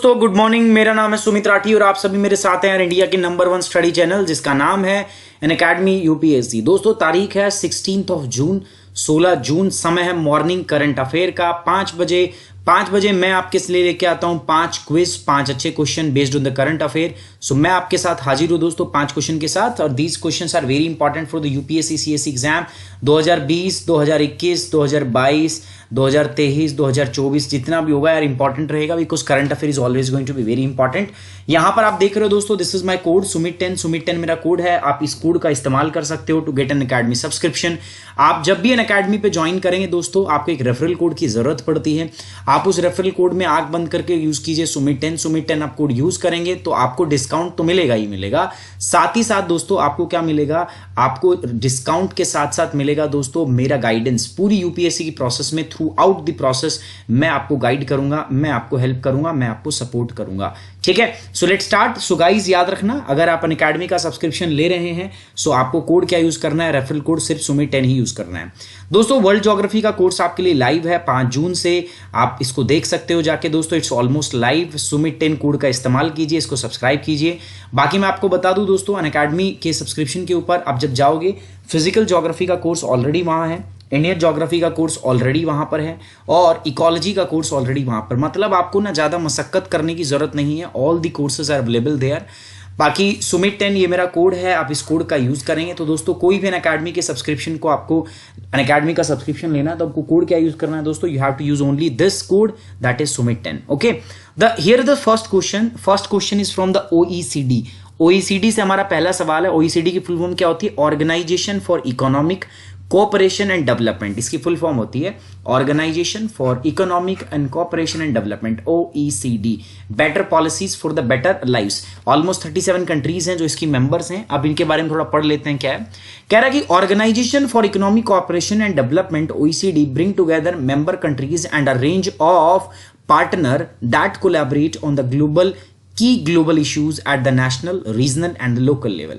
दोस्तों good morning. मेरा नाम है सुमित राठी और आप सभी मेरे साथ हैं इंडिया के नंबर 1 स्टडी चैनल जिसका नाम है अनअकैडमी यूपीएससी। दोस्तों तारीख है 16 जून 16 जून। समय है मॉर्निंग करंट अफेयर का 5 बजे मैं आपके लिए लेके आता हूं 5 क्विज, 5 अच्छे question based on the current affair. So मैं आपके साथ हाजिर हूं दोस्तों 5 क्वेश्चन के साथ, और these questions are very important for the UPSC CSC exam 2020, 2021, 2022, 2023, 2024 जितना भी होगा यार इंपॉर्टेंट रहेगा, because current affair is always going to be very important. यहां पर आप देख रहे हो दोस्तों, दिस इज माय कोड सुमित10 मेरा कोड है। आप इस कोड का इस्तेमाल कर सकते हो to get an academy subscription. आप जब भी एन अकेडमी पे ज्वाइन करेंगे दोस्तों, आपको एक रेफरल कोड की जरूरत पड़ती है। आप उस रेफरल कोड में आंख बंद करके यूज कीजिए सुमित10 आप कोड यूज करेंगे तो आपको डिस्काउंट तो मिलेगा ही मिलेगा। साथ ही साथ दोस्तों आपको क्या मिलेगा, आपको डिस्काउंट के साथ साथ मिलेगा दोस्तों मेरा गाइडेंस। पूरी यूपीएससी की प्रोसेस में थ्रू आउट द प्रोसेस मैं आपको गाइड करूंगा, मैं आपको हेल्प करूंगा, मैं आपको सपोर्ट करूंगा। ठीक है, so let's start. So guys याद रखना, अगर आप अनअकैडमी का सब्सक्रिप्शन ले रहे हैं सो आपको कोड क्या यूज करना है, रेफरल कोड सिर्फ सुमित10 ही यूज करना है। दोस्तों वर्ल्ड ज्योग्राफी का कोर्स आपके लिए लाइव है 5 जून से, आप इसको देख सकते हो जाके दोस्तों, इट्स ऑलमोस्ट लाइव। सुमित10 कोड का इस्तेमाल कीजिए, इसको सब्सक्राइब कीजिए। बाकी मैं आपको बता दूं दोस्तों, अनअकैडमी के सब्सक्रिप्शन के ऊपर आप जब जाओगे, फिजिकल ज्योग्राफी का कोर्स ऑलरेडी वहां है, इंडियन ज्योग्राफी का कोर्स ऑलरेडी वहां पर है, और इकोलॉजी का कोर्स ऑलरेडी वहां पर। मतलब आपको ना ज्यादा मशक्कत करने की जरूरत नहीं है, all the courses are available there. बाकी सुमित10 ये मेरा कोड है, आप इस कोड का यूज करेंगे तो दोस्तों कोई भी अनअकैडमी के सब्सक्रिप्शन को, आपको अनअकैडमी का सब्सक्रिप्शन लेना है तो आपको कोड क्या यूज करना है दोस्तों, you have to use only this code, that is सुमित10। Okay, here the first question is from the OECD. OECD से हमारा पहला सवाल है। ओईसीडी की फुल फॉर्म क्या होती है? Organisation for economic cooperation and development. इसकी फुल फॉर्म होती है organisation for economic and cooperation and development, OECD. Better policies for the better lives. Almost 37 countries हैं जो इसकी मेंबर्स हैं। अब इनके बारे में थोड़ा पढ़ लेते हैं। क्या है? कह रहा है कि organisation for economic cooperation and development OECD bring together member countries and a range of partner that collaborate on the key global issues at the national, regional and local level.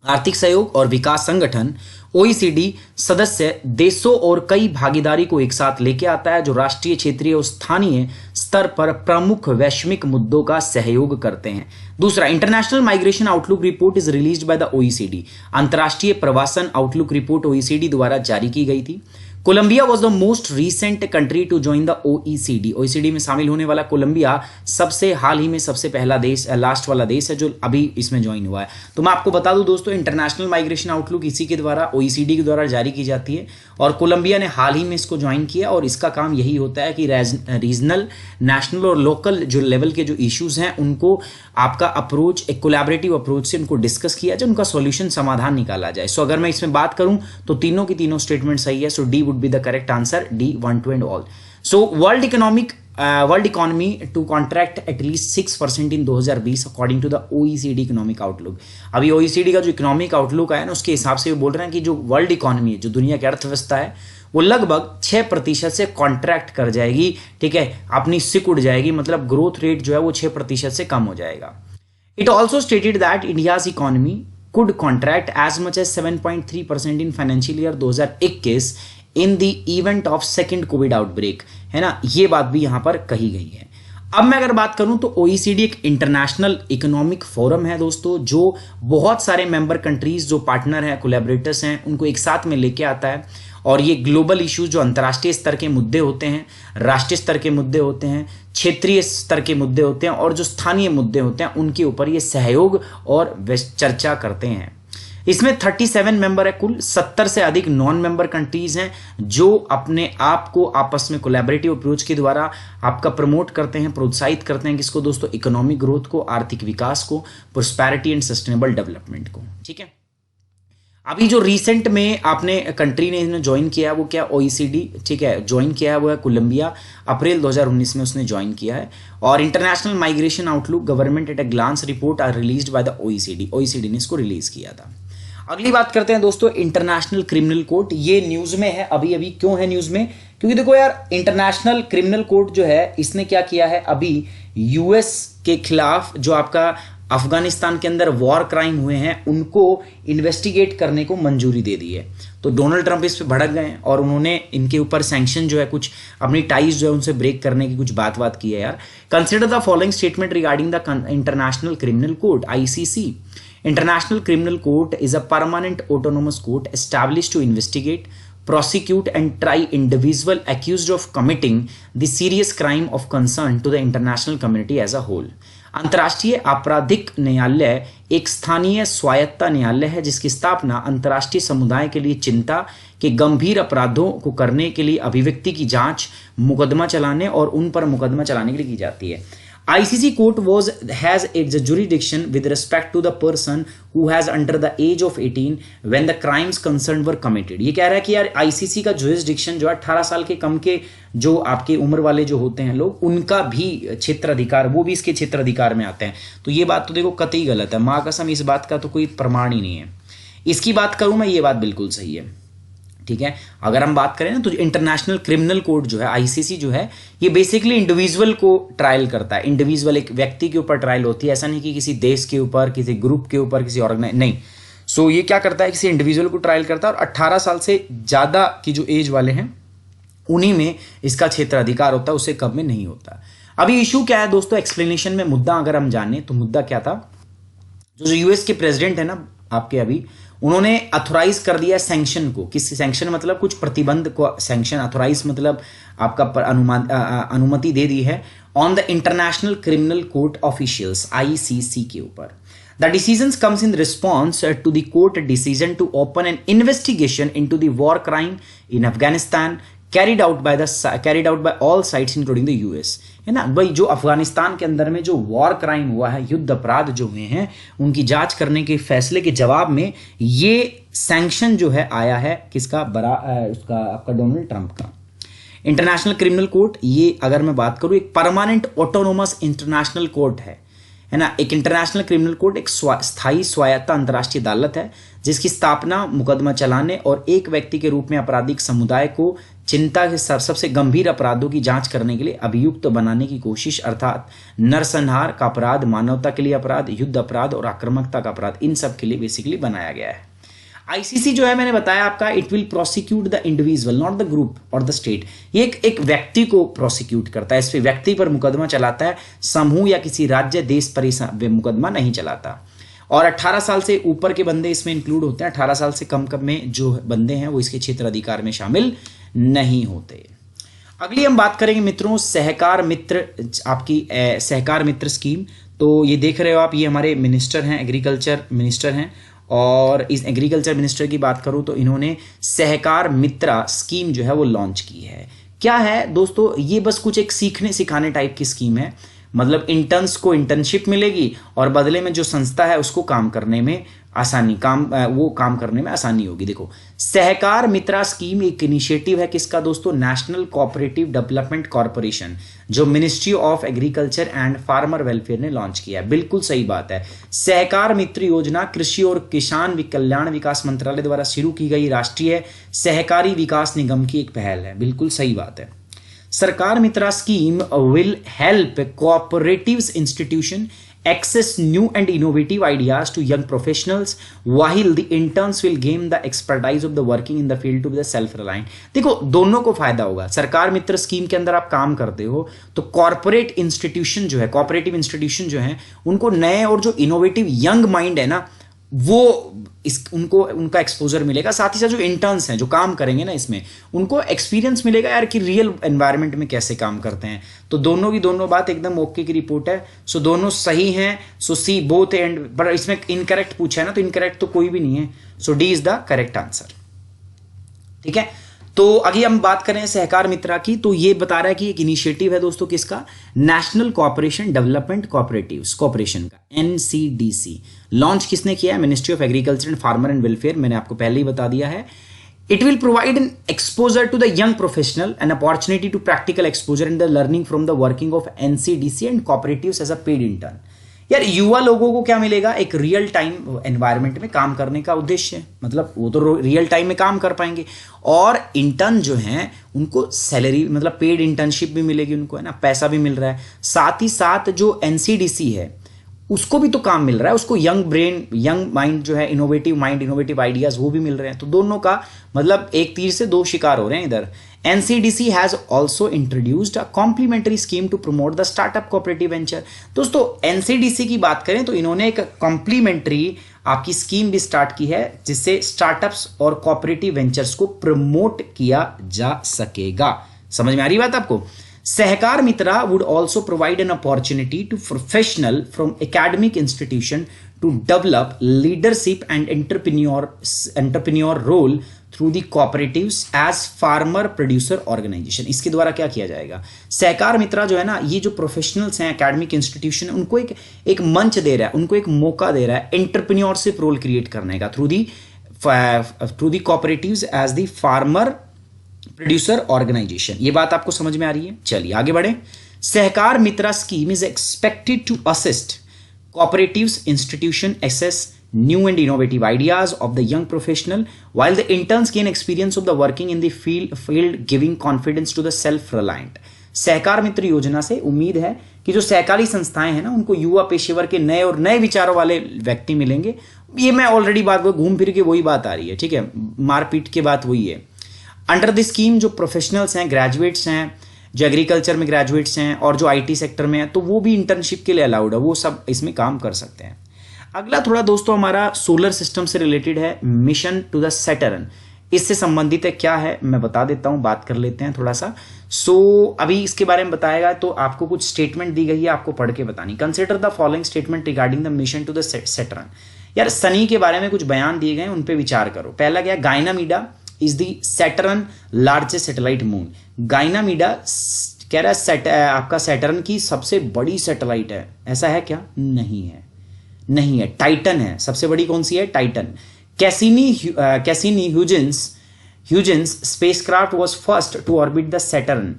आर्थिक सहयोग और विकास संगठन ओईसीडी सदस्य देशों और कई भागीदारी को एक साथ लेके आता है जो राष्ट्रीय, क्षेत्रीय और स्थानीय स्तर पर प्रमुख वैश्विक मुद्दों का सहयोग करते हैं। दूसरा, international migration outlook report is released by the OECD. अंतर्राष्ट्रीय प्रवासन आउटलुक रिपोर्ट ओईसीडी द्वारा जारी की गई थी। Colombia was the most recent country to join the OECD. OECD में शामिल होने वाला कोलंबिया सबसे हाल ही में सबसे पहला देश, लास्ट वाला देश है जो अभी इसमें ज्वाइन हुआ है। तो मैं आपको बता दूं दोस्तों, इंटरनेशनल माइग्रेशन आउटलुक इसी के द्वारा, ओईसीडी के द्वारा जारी की जाती है, और कोलंबिया ने हाल ही में इसको ज्वाइन किया। और इसका काम यही होता है कि रीजनल, नेशनल और लोकल जो लेवल के जो इश्यूज हैं उनको आपका अप्रोच, एक कोलैबोरेटिव अप्रोच से उनको डिस्कस किया जाए, उनका सॉल्यूशन, समाधान निकाला जाए। सो अगर मैं इसमें बात करूं तो तीनों की तीनों स्टेटमेंट सही है। So D would be the correct answer, D 1, 2 and all. So world economy to contract at least 6% in 2020 according to the OECD economic outlook. अभी OECD का जो इकोनॉमिक आउटलुक है ना, उसके हिसाब से वो बोल रहे हैं कि जो वर्ल्ड इकोनॉमी है, जो दुनिया की अर्थव्यवस्था है, वो लगभग 6% से कॉन्ट्रैक्ट कर जाएगी। ठीक है, अपनी सिकुड़ जाएगी, मतलब ग्रोथ रेट जो है वो 6% से कम हो जाएगा। It also stated that India's economy could contract as much as 7.3% in financial year 2021 in the event of second Covid outbreak, है ना, ये बात भी यहां पर कही गई है। अब मैं अगर बात करूं तो ओईसीडी एक इंटरनेशनल इकोनॉमिक फोरम है दोस्तों, जो बहुत सारे मेंबर कंट्रीज जो पार्टनर हैं, कोलैबोरेटर्स हैं, उनको एक साथ में लेके आता है। और ये ग्लोबल इश्यूज जो अंतर्राष्ट्रीय स्तर के मुद्दे होते हैं, राष्ट्रीय स्तर के मुद्दे होते हैं, क्षेत्रीय स्तर के मुद्दे होते हैं, और जो स्थानीय मुद्दे होते हैं उनके ऊपर ये सहयोग और चर्चा करते हैं। इसमें 37 मेंबर है कुल, 70 से अधिक नॉन मेंबर कंट्रीज हैं जो अपने आप को आपस में कोलैबोरेटिव अप्रोच के द्वारा आपका प्रमोट करते हैं, प्रोत्साहित करते हैं किसको दोस्तों, इकोनॉमिक ग्रोथ को, आर्थिक विकास को, प्रोस्पेरिटी एंड सस्टेनेबल डेवलपमेंट को। ठीक है, अभी जो रिसेंट में आपने कंट्री ने इसमें ज्वाइन किया वो क्या, ओईसीडी, ठीक है, ज्वाइन किया है वो है कोलंबिया। अप्रैल 2019 में उसने ज्वाइन किया है। और international migration outlook government at a glance report are released by the OECD. OECD ने इसको रिलीज किया था। अगली बात करते हैं दोस्तों इंटरनेशनल क्रिमिनल कोर्ट। ये न्यूज में है अभी अभी। क्यों है न्यूज में? क्योंकि देखो यार, इंटरनेशनल क्रिमिनल कोर्ट जो है इसने क्या किया है, अभी यूएस के खिलाफ जो आपका अफगानिस्तान के अंदर वॉर क्राइम हुए हैं उनको इन्वेस्टिगेट करने को मंजूरी दे दी है। तो डोनाल्ड ट्रंप इस पे भड़क गए हैं और उन्होंने इनके ऊपर सैंक्शन जो है, कुछ अपनी टाइज जो है उनसे ब्रेक करने की कुछ बात की है यार। Consider the following statement regarding the international criminal court ICC। International criminal court is a permanent autonomous court established to investigate, prosecute and try individual accused of committing the serious crime of concern to the international community as a whole। अंतर्राष्ट्रीय आपराधिक न्यायालय एक स्थानीय स्वायत्ता न्यायालय है जिसकी स्थापना अंतर्राष्ट्रीय समुदाय के लिए चिंता के गंभीर अपराधों को करने के लिए अभिव्यक्ति की जांच, मुकदमा चलाने और उन पर मुकदमा चलाने के लिए की जाती है। ICC court has its jurisdiction with respect to the person who has under the age of 18 when the crimes concerned were committed। ये कह रहा है कि यार ICC का jurisdiction जो 18 साल के कम के जो आपके उम्र वाले जो होते हैं लोग, उनका भी क्षेत्राधिकार, वो भी इसके क्षेत्राधिकार में आते हैं। तो ये बात तो देखो कतई गलत है, माँ कसम इस बात का तो कोई प्रमाण ही नहीं है। इसकी बात करूं मैं, ये बात बिल्कुल सही है, ठीक है। अगर हम बात करें ना तो इंटरनेशनल क्रिमिनल कोर्ट जो है ICC जो है, ये बेसिकली इंडिविजुअल को ट्रायल करता है। इंडिविजुअल एक व्यक्ति के ऊपर ट्रायल होती है, ऐसा नहीं कि किसी देश के ऊपर, किसी ग्रुप के ऊपर, किसी ऑर्गेनाइज, नहीं। सो ये क्या करता है, किसी इंडिविजुअल को ट्रायल करता है और 18 साल से ज्यादा की जो एज वाले हैं उन्हीं में इसका क्षेत्राधिकार होता है, उससे कम में नहीं होता। अभी इशू क्या है दोस्तों, एक्सप्लेनेशन में मुद्दा अगर हम जाने तो मुद्दा क्या था, जो US के प्रेसिडेंट है ना आपके, अभी उन्होंने अथोराइज कर दिया सैंक्शन को। किस सैंक्शन मतलब कुछ प्रतिबंध को, सैंक्शन अथोराइज मतलब आपका अनुमति दे दी है on the international criminal court officials ICC के ऊपर। The decisions comes in response to the court decision to open an investigation into the war crime in Afghanistan carried out by all sides including the US। है ना भाई, जो अफगानिस्तान के अंदर में जो वॉर क्राइम हुआ है, युद्ध अपराध जो हुए हैं, उनकी जांच करने के फैसले के जवाब में ये सैंक्शन जो है आया है किसका, उसका आपका डोनाल्ड ट्रंप का। इंटरनेशनल क्रिमिनल कोर्ट, ये अगर मैं बात करूं एक परमानेंट ऑटोनोमस इंटरनेशनल कोर्ट है ना। एक इंटरनेशनल क्रिमिनल कोर्ट एक स्थायी स्वायत्ता अंतर्राष्ट्रीय अदालत है जिसकी स्थापना मुकदमा चलाने और एक व्यक्ति के रूप में आपराधिक समुदाय को चिंता के सबसे गंभीर अपराधों की जांच करने के लिए अभियुक्त बनाने की कोशिश, अर्थात नरसंहार का अपराध, मानवता के लिए अपराध, युद्ध अपराध और आक्रामकता का अपराध, इन सब के लिए बेसिकली बनाया गया है। ICC जो है मैंने बताया आपका, it will prosecute the individual not the group और द स्टेट। ये एक व्यक्ति को प्रोसिक्यूट करता है, इस पे व्यक्ति पर मुकदमा चलाता है, समूह या किसी राज्य देश पर मुकदमा नहीं चलाता। और 18 साल से ऊपर के बंदे इसमें इंक्लूड होते हैं, 18 साल से कम में जो बंदे हैं वो इसके क्षेत्र अधिकार में शामिल नहीं होते। अगली हम बात करेंगे मित्रों सहकार मित्र, आपकी सहकार मित्र स्कीम। तो ये देख रहे हो आप, ये हमारे मिनिस्टर हैं, एग्रीकल्चर मिनिस्टर हैं, और इस एग्रीकल्चर मिनिस्टर की बात करूं तो इन्होंने सहकार मित्रा स्कीम जो है वो लॉन्च की है। क्या है दोस्तों, ये बस कुछ एक सीखने सिखाने टाइप की स्कीम है। मतलब इंटर्न्स को इंटर्नशिप मिलेगी और बदले में जो संस्था है उसको काम करने में आसानी, काम करने में आसानी होगी। देखो, सहकार मित्रा स्कीम एक इनिशिएटिव है किसका दोस्तों, नेशनल कोऑपरेटिव डेवलपमेंट कॉर्पोरेशन, जो ministry of agriculture and farmer welfare ने लॉन्च किया है। बिल्कुल सही बात है। सहकार मित्र योजना कृषि और किसान कल्याण विकास मंत्रालय द्वारा शुरू की गई राष्ट्रीय सहकारी विकास निगम की एक पहल है। बिल्कुल सही बात है। सरकार मित्रा scheme will help cooperatives institution access new and innovative ideas to young professionals while the interns will gain the expertise of the working in the field to be the self-reliant। देखो, दोनों को फायदा होगा। सरकार मित्र स्कीम के अंदर आप काम करते हो तो कॉर्पोरेट इंस्टीट्यूशन जो है, कोऑपरेटिव इंस्टीट्यूशन जो है, उनको नए और जो इनोवेटिव यंग माइंड है ना, वो उनको उनका एक्सपोजर मिलेगा। साथ ही साथ जो इंटर्न्स हैं जो काम करेंगे ना इसमें, उनको एक्सपीरियंस मिलेगा यार कि रियल एनवायरनमेंट में कैसे काम करते हैं। तो दोनों की दोनों बात एकदम ओके की रिपोर्ट है। सो दोनों सही हैं। सो सी बोथ एंड, बट इसमें इनकरेक्ट पूछा है ना, तो इनकरेक्ट तो कोई भी नहीं है। So D is the correct answer. ठीक है, तो अभी हम बात करें सहकार मित्रा की, तो ये बता रहा है कि एक इनिशिएटिव है दोस्तों किसका, national cooperation development cooperatives corporation का, NCDC। लॉन्च किसने किया है, ministry of agriculture and farmer and welfare. मैंने आपको पहले ही बता दिया है। It will provide an exposure to the young professional, an opportunity to practical exposure and the learning from the working of NCDC and cooperatives as a paid intern। यार युवा लोगों को क्या मिलेगा, एक रियल टाइम एनवायरनमेंट में काम करने का उद्देश्य, मतलब वो तो रियल टाइम में काम कर पाएंगे। और इंटर्न जो हैं उनको सैलरी, मतलब पेड इंटर्नशिप भी मिलेगी उनको, है ना, पैसा भी मिल रहा है। साथ ही साथ जो NCDC है उसको भी तो काम मिल रहा है, उसको यंग ब्रेन, यंग माइंड जो है, इनोवेटिव माइंड, इनोवेटिव आइडियाज वो भी मिल रहे हैं। तो दोनों का मतलब एक तीर से दो शिकार हो रहे हैं इधर। NCDC has also introduced a complementary scheme to promote the startup cooperative venture. दोस्तों एनसीडीसी की बात करें तो इन्होंने एक कॉम्प्लीमेंट्री आपकी स्कीम भी स्टार्ट की है जिससे स्टार्टअप्स और कोऑपरेटिव वेंचर्स को प्रमोट किया जा सकेगा। समझ में आ रही बात आपको? सहकार मित्रा would also provide an opportunity to professional from academic institution to develop leadership and entrepreneur role through the cooperatives as farmer producer organization। इसके द्वारा क्या किया जाएगा? सहकार मित्रा जो है ना, ये जो प्रोफेशनल्स हैं, एकेडमिक इंस्टीट्यूशन है, उनको एक मंच दे रहा है, उनको एक मौका दे रहा है एंटरप्रेन्योरशिप रोल क्रिएट करने का through the cooperatives as the farmer producer organisation. ये बात आपको समझ में आ रही है? चलिए आगे बढ़े। Sahakar Mitra scheme is expected to assist cooperatives institution assess new and innovative ideas of the young professional while the interns gain experience of the working in the field giving confidence to the self-reliant। सहकार मित्र योजना से उम्मीद है कि जो सहकारी संस्थाएं हैं ना, उनको युवा पेशेवर के नए और नए विचारों वाले व्यक्ति मिलेंगे। ये मैं ऑलरेडी बात घूम फिर के वही बात आ रही है, ठीक है, मारपीट के बात वही है। अंडर द स्कीम जो प्रोफेशनल्स हैं, ग्रेजुएट्स हैं, जो एग्रीकल्चर में ग्रेजुएट्स हैं और जो आईटी सेक्टर में हैं, तो वो भी इंटर्नशिप के लिए अलाउड है, वो सब इसमें काम कर सकते हैं। अगला थोड़ा दोस्तों हमारा सोलर सिस्टम से रिलेटेड है, मिशन टू द सैटर्न। इससे संबंधित है, क्या है मैं बता देता हूं, बात कर लेते हैं थोड़ा सा। अभी इसके बारे में बताएगा तो आपको कुछ स्टेटमेंट दी गई है, आपको पढ़ के बतानी। Consider the following statement regarding the mission to the Saturn. यार शनि के बारे में कुछ बयान दिए गए, उन पे विचार करो। पहला क्या, Ganymede is the Saturn largest satellite moon. Ganymede कह रहा है आपका सैटर्न की सबसे बड़ी सैटेलाइट है, ऐसा है क्या? नहीं है, नहीं है, टाइटन है सबसे बड़ी। कौन सी है? Titan. Cassini Huygens spacecraft was first to orbit the Saturn.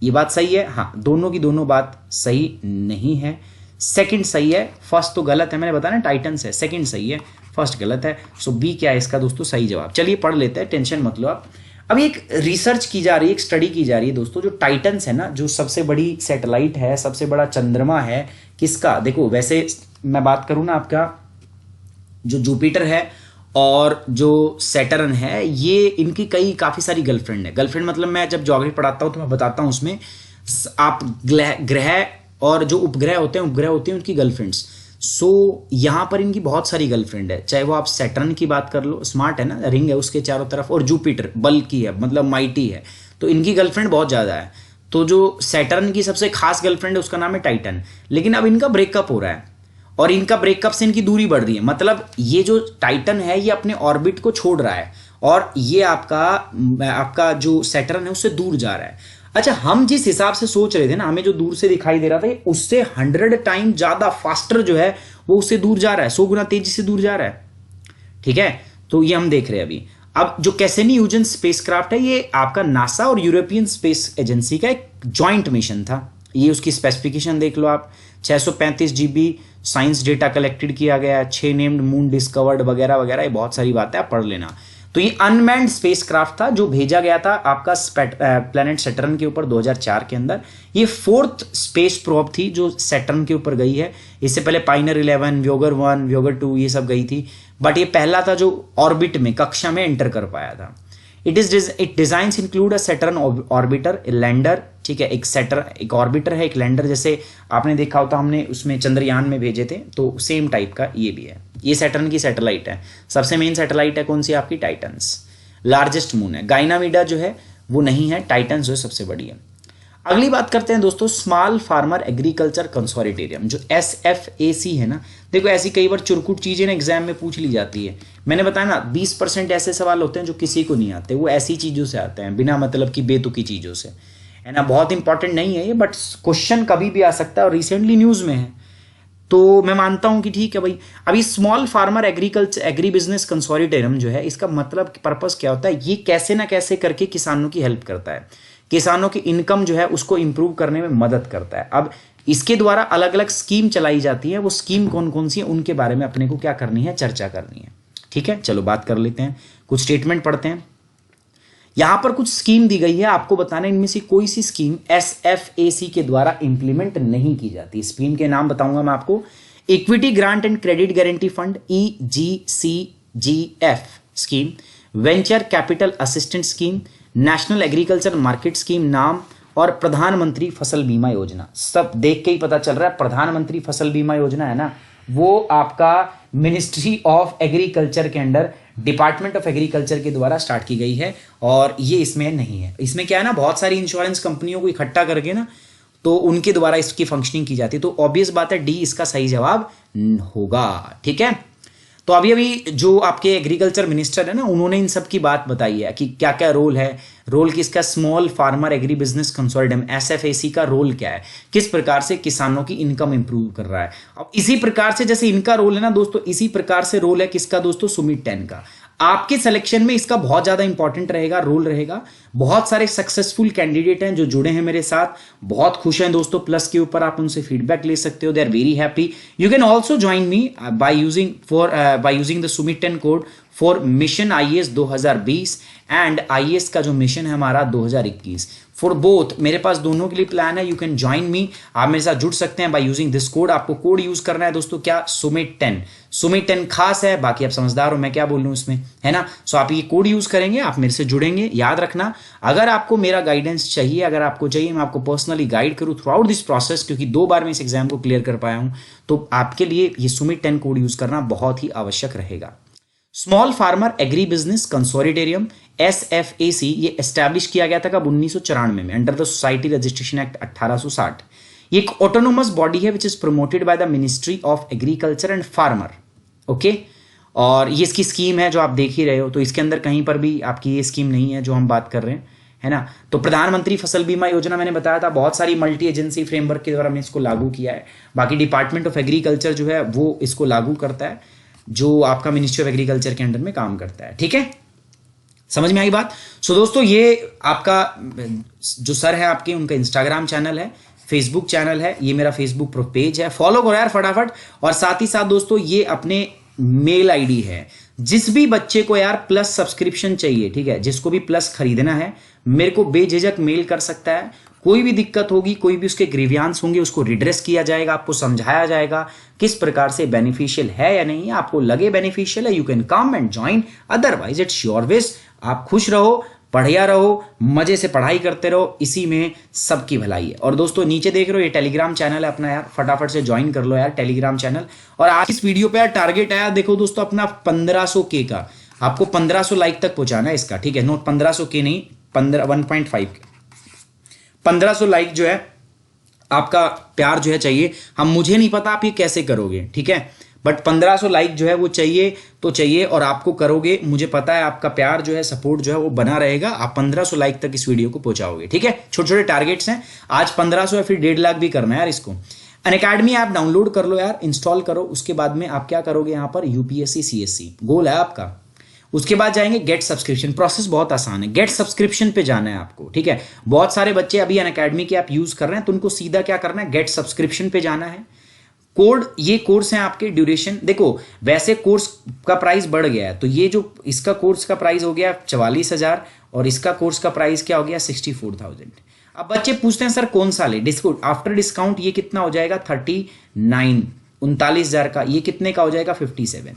ये बात सही है? हाँ, दोनों की दोनों बात सही नहीं है। सेकंड सही है, फर्स्ट तो गलत है, मैंने बताया ना टाइटन से। सेकंड सही है, फर्स्ट गलत है। सो बी क्या है इसका दोस्तों सही जवाब। चलिए पढ़ लेते हैं, टेंशन मत लो आप। अभी एक रिसर्च की जा रही है, एक स्टडी की जा रही है दोस्तों, जो टाइटन्स है ना, जो सबसे बड़ी सैटेलाइट है, सबसे बड़ा चंद्रमा है किसका? देखो वैसे मैं बात करूं ना, आपका जो जुपिटर है और जो सैटर्न है, ये इनकी काफी सारी गर्लफ्रेंड है। गर्लफ्रेंड मतलब मैं जब ज्योग्राफी पढ़ाता हूं तो मैं बताता हूं, उसमें आप ग्रह और जो उपग्रह होते हैं उनकी गर्लफ्रेंड्स। यहां पर इनकी बहुत सारी गर्लफ्रेंड है, चाहे वो आप सैटर्न की बात कर लो, स्मार्ट है ना, रिंग है उसके चारों तरफ, और जुपिटर बल्कि है, मतलब माइटी है, तो इनकी गर्लफ्रेंड बहुत ज्यादा है। तो जो सैटर्न की सबसे खास गर्लफ्रेंड है उसका नाम है टाइटन। लेकिन अब इनका ब्रेकअप हो रहा है और इनका ब्रेकअप से इनकी दूरी बढ़ रही है। मतलब ये जो टाइटन है ये अपने ऑर्बिट को छोड़ रहा है और ये आपका जो सैटर्न है उससे दूर जा रहा है। अच्छा, हम जिस हिसाब से सोच रहे थे ना, हमें जो दूर से दिखाई दे रहा था, उससे 100 टाइम ज्यादा फास्टर जो है वो उससे दूर जा रहा है, 100 गुना तेजी से दूर जा रहा है। ठीक है, तो ये हम देख रहे हैं अभी। अब जो कैसेनी ह्यूजेंस स्पेसक्राफ्ट है, ये आपका नासा और यूरोपियन स्पेस एजेंसी का एक जॉइंट मिशन था। ये उसकी स्पेसिफिकेशन देख लो आप, 635 GB साइंस डेटा कलेक्टेड किया गया, 6 नेम्ड मून डिस्कवर्ड वगैरह वगैरह, ये बहुत सारी बातें आप पढ़ लेना। तो ये अनमैन्ड स्पेसक्राफ्ट था जो भेजा गया था आपका प्लैनेट सैटर्न के ऊपर 2004 के अंदर। ये 4th स्पेस प्रोब थी जो सैटर्न के ऊपर गई है। इससे पहले पाइनर 11, व्योगर 1, व्योगर 2 ये सब गई थी, बट ये पहला था जो ऑर्बिट में, कक्षा में एंटर कर पाया था। It designs include a Saturn orbiter, lander, ठीक है, एक ऑर्बिटर है, एक लैंडर। जैसे आपने देखा होता हमने उसमें चंद्रयान में भेजे थे, तो सेम टाइप का ये भी है। ये सैटर्न की सैटेलाइट है, सबसे मेन सैटेलाइट है कौन सी आपकी? टाइटन्स। लार्जेस्ट मून है। गाइनामीडा जो है वो नहीं है, टाइटन्स जो है सबसे बड़ी है। अगली बात करते हैं दोस्तों, स्मॉल फार्मर एग्रीकल्चर कंसोर्टियम, जो SFAC है ना। देखो ऐसी कई बार चुरकुट चीजें ना एग्जाम में पूछ ली जाती है। मैंने बताया ना 20% ऐसे सवाल होते हैं जो किसी को नहीं आते, वो ऐसी चीजों से आते हैं, बिना मतलब की बेतुकी चीजों से, है ना। बहुत इंपॉर्टेंट नहीं है ये, बट क्वेश्चन कभी भी आ सकता है और रिसेंटली न्यूज में है, तो मैं मानता हूं कि ठीक है भाई। अभी small farmer agri business consortium जो है, इसका मतलब पर्पस क्या होता है? ये कैसे ना कैसे करके किसानों की हेल्प करता है, किसानों की इनकम जो है उसको इंप्रूव करने में मदद करता है। अब इसके द्वारा अलग अलग स्कीम चलाई जाती है, वो स्कीम कौन कौन सी है उनके बारे में अपने को क्या करनी है, चर्चा करनी है। ठीक है, चलो बात कर लेते हैं, कुछ स्टेटमेंट पढ़ते हैं। यहां पर कुछ स्कीम दी गई है, आपको बताना इनमें से कोई सी स्कीम SFAC के द्वारा इंप्लीमेंट नहीं की जाती। स्कीम के नाम बताऊंगा मैं आपको। Equity grant and credit guarantee fund EGCGF scheme, venture capital assistant scheme, national agriculture market scheme नाम और प्रधानमंत्री फसल बीमा योजना। सब देख के ही पता चल रहा है प्रधानमंत्री फसल बीमा योजना है ना, वो आपका मिनिस्ट्री ऑफ एग्रीकल्चर के अंडर डिपार्टमेंट ऑफ एग्रीकल्चर के द्वारा स्टार्ट की गई है और ये इसमें नहीं है। इसमें क्या है ना, बहुत सारी इंश्योरेंस कंपनियों को इकट्ठा करके ना तो उनके द्वारा इसकी फंक्शनिंग की जाती है। तो ऑब्वियस बात है डी इसका सही जवाब होगा। ठीक है, तो अभी अभी जो आपके एग्रीकल्चर मिनिस्टर है ना, उन्होंने इन सब की बात बताई है कि क्या क्या रोल है, रोल किसका, small farmer agri business consortium SFAC का रोल क्या है, किस प्रकार से किसानों की इनकम इंप्रूव कर रहा है। अब इसी प्रकार से जैसे इनका रोल है ना दोस्तों, इसी प्रकार से रोल है किसका दोस्तों, सुमित 10 का। आपके सिलेक्शन में इसका बहुत ज्यादा इंपॉर्टेंट रहेगा, रोल रहेगा। बहुत सारे सक्सेसफुल कैंडिडेट हैं जो जुड़े हैं मेरे साथ, बहुत खुश हैं दोस्तों। प्लस के ऊपर आप उनसे फीडबैक ले सकते हो, they are very happy. You can also join me by using the Sumit 10 code for mission IAS 2020 and IAS का जो मिशन है हमारा 2021 फॉर बोथ। मेरे पास दोनों के लिए प्लान है। यू कैन ज्वाइन मी, आप मेरे साथ जुड़ सकते हैं बाय यूजिंग दिस कोड। आपको कोड यूज करना है दोस्तों, क्या, सुमित 10। सुमित 10 खास है, बाकी आप समझदार हो, मैं क्या बोल रहा हूं इसमें, है ना। सो आप ये कोड यूज करेंगे, आप मेरे से जुड़ेंगे। याद रखना, अगर आपको मेरा गाइडेंस चाहिए, अगर आपको चाहिए मैं आपको पर्सनली गाइड करूं थ्रू आउट दिस प्रोसेस, क्योंकि 2 बार मैं इस एग्जाम को क्लियर कर पाया हूं, तो आपके लिए ये सुमित 10 कोड यूज करना बहुत ही आवश्यक रहेगा। Small farmer agri business consortium SFAC ये एस्टैब्लिश किया गया था कब, 1994 में, under the society registration act 1860। ये एक ऑटोनोमस बॉडी है which is promoted by the ministry of agriculture and farmer. Okay, और ये इसकी स्कीम है जो आप देख ही रहे हो। तो इसके अंदर कहीं पर भी आपकी ये स्कीम नहीं है जो हम बात कर रहे हैं, है ना। तो प्रधानमंत्री फसल बीमा योजना मैंने बताया था, बहुत सारी मल्टी एजेंसी फ्रेमवर्क के द्वारा हमने इसको लागू किया है। बाकी डिपार्टमेंट ऑफ एग्रीकल्चर जो है वो इसको लागू करता है, जो आपका मिनिस्ट्री ऑफ एग्रीकल्चर के अंडर में काम करता है। ठीक है, समझ में आई बात। सो दोस्तों, ये आपका जो सर है आपके, उनका इंस्टाग्राम चैनल है, फेसबुक चैनल है, ये मेरा फेसबुक पेज है, फॉलो करो यार फटाफट। और साथ ही साथ दोस्तों, ये अपने मेल आईडी है। जिस भी बच्चे को यार प्लस सब्सक्रिप्शन चाहिए, ठीक है, जिसको भी प्लस खरीदना है, मेरे को बेझिझक मेल कर सकता है। कोई भी दिक्कत होगी, कोई भी उसके ग्रीवियांस होंगे, उसको रिड्रेस किया जाएगा, आपको समझाया जाएगा किस प्रकार से बेनिफिशियल है या नहीं। आपको लगे बेनिफिशियल है, you can come and join, otherwise it's your wish. आप खुश रहो, बढ़िया रहो, मजे से पढ़ाई करते रहो, इसी में सबकी भलाई है। और दोस्तों नीचे देख रहे हो ये टेलीग्राम चैनल है अपना, यार फटाफट से ज्वाइन कर लो यार टेलीग्राम चैनल। और आज इस वीडियो पे यार टारगेट आया, देखो दोस्तों, अपना 1500K का, आपको 1500 लाइक तक पहुंचाना है इसका। ठीक है, नोट 1500K नहीं, 1.5 1500 लाइक जो है आपका प्यार जो है चाहिए। हम, मुझे नहीं पता आप ये कैसे करोगे, ठीक है, बट 1500 लाइक जो है वो चाहिए तो चाहिए, और आपको करोगे, मुझे पता है आपका प्यार जो है, सपोर्ट जो है वो बना रहेगा। आप 1500 लाइक तक इस वीडियो को पहुंचाओगे। ठीक है, छोटे छोटे टारगेट्स हैं, आज 1500 है, फिर 1.5 लाख भी करना है यार इसको। अनअकैडमी ऐप डाउनलोड कर लो यार, इंस्टॉल करो। उसके बाद में आप क्या करोगे, यहां पर UPSC CSC गोल है आपका। उसके बाद जाएंगे गेट सब्सक्रिप्शन। प्रोसेस बहुत आसान है, गेट सब्सक्रिप्शन पे जाना है आपको। ठीक है, बहुत सारे बच्चे अभी अनअकैडमी के ऐप यूज कर रहे हैं, तो उनको सीधा क्या करना है, गेट सब्सक्रिप्शन पे जाना है। कोड, ये कोर्स है आपके, ड्यूरेशन देखो, वैसे कोर्स का प्राइस बढ़ गया है, तो ये जो इसका कोर्स का प्राइस हो गया 44,000 और इसका कोर्स का प्राइस क्या हो गया 64,000। अब बच्चे पूछते हैं सर कौन सा ले, डिस्काउंट आफ्टर डिस्काउंट ये कितना हो जाएगा 39,000 का, ये कितने का हो जाएगा 57।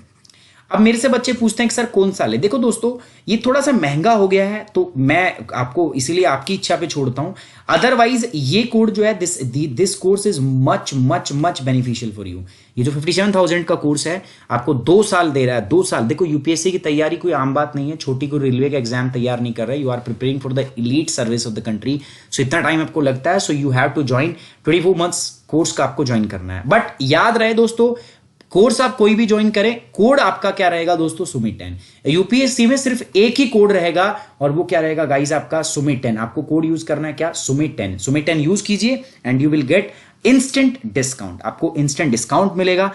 अब मेरे से बच्चे पूछते हैं कि सर कौन सा ले। देखो दोस्तों, ये थोड़ा सा महंगा हो गया है, तो मैं आपको इसीलिए आपकी इच्छा पे छोड़ता हूं। अदरवाइज ये कोड जो है, this course is much much much beneficial for you. ये जो 57,000 का कोर्स है आपको 2 साल दे रहा है, 2 साल। देखो UPSC की तैयारी कोई आम बात नहीं है, छोटी कोई रेलवे का एग्जाम तैयार नहीं कर रहे, you are preparing for the elite service of the country. So इतना टाइम आपको लगता है, so you have to join 24 months course का आपको ज्वाइन करना है। बट याद रहे दोस्तों, कोर्स आप कोई भी ज्वाइन करें, कोड आपका क्या रहेगा दोस्तों, सुमित 10। UPSC में सिर्फ एक ही कोड रहेगा, और वो क्या रहेगा गाइस, आपका सुमित 10। आपको कोड यूज करना है क्या, सुमित 10। सुमित 10 यूज कीजिए and you will get instant discount. आपको इंस्टेंट डिस्काउंट मिलेगा।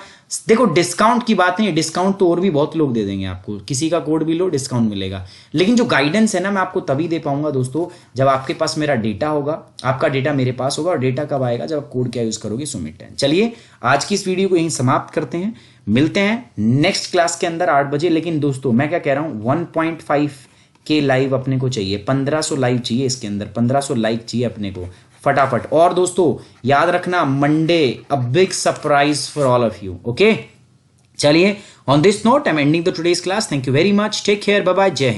देखो डिस्काउंट की बात नहीं है, डिस्काउंट तो और भी बहुत लोग दे देंगे आपको, किसी का कोड भी लो डिस्काउंट मिलेगा। लेकिन जो गाइडेंस है ना, मैं आपको तभी दे पाऊंगा दोस्तों जब आपके पास मेरा डेटा होगा, आपका डेटा मेरे पास होगा। और डेटा कब आएगा, जब आप कोड क्या यूज करोगे, सुमित 10। चलिए आज की इस वीडियो को यहीं समाप्त करते हैं, मिलते हैं नेक्स्ट क्लास के अंदर 8 बजे। लेकिन दोस्तों मैं क्या कह रहा हूं, 1.5K लाइव अपने को चाहिए, 1500 लाइव चाहिए इसके अंदर, 1500 लाइक चाहिए अपने को। फटाफट। और दोस्तों याद रखना, Monday a big surprise for all of you. Okay, चलिए, on this note I am ending the today's class. Thank you very much, take care, bye bye, जय हिंद।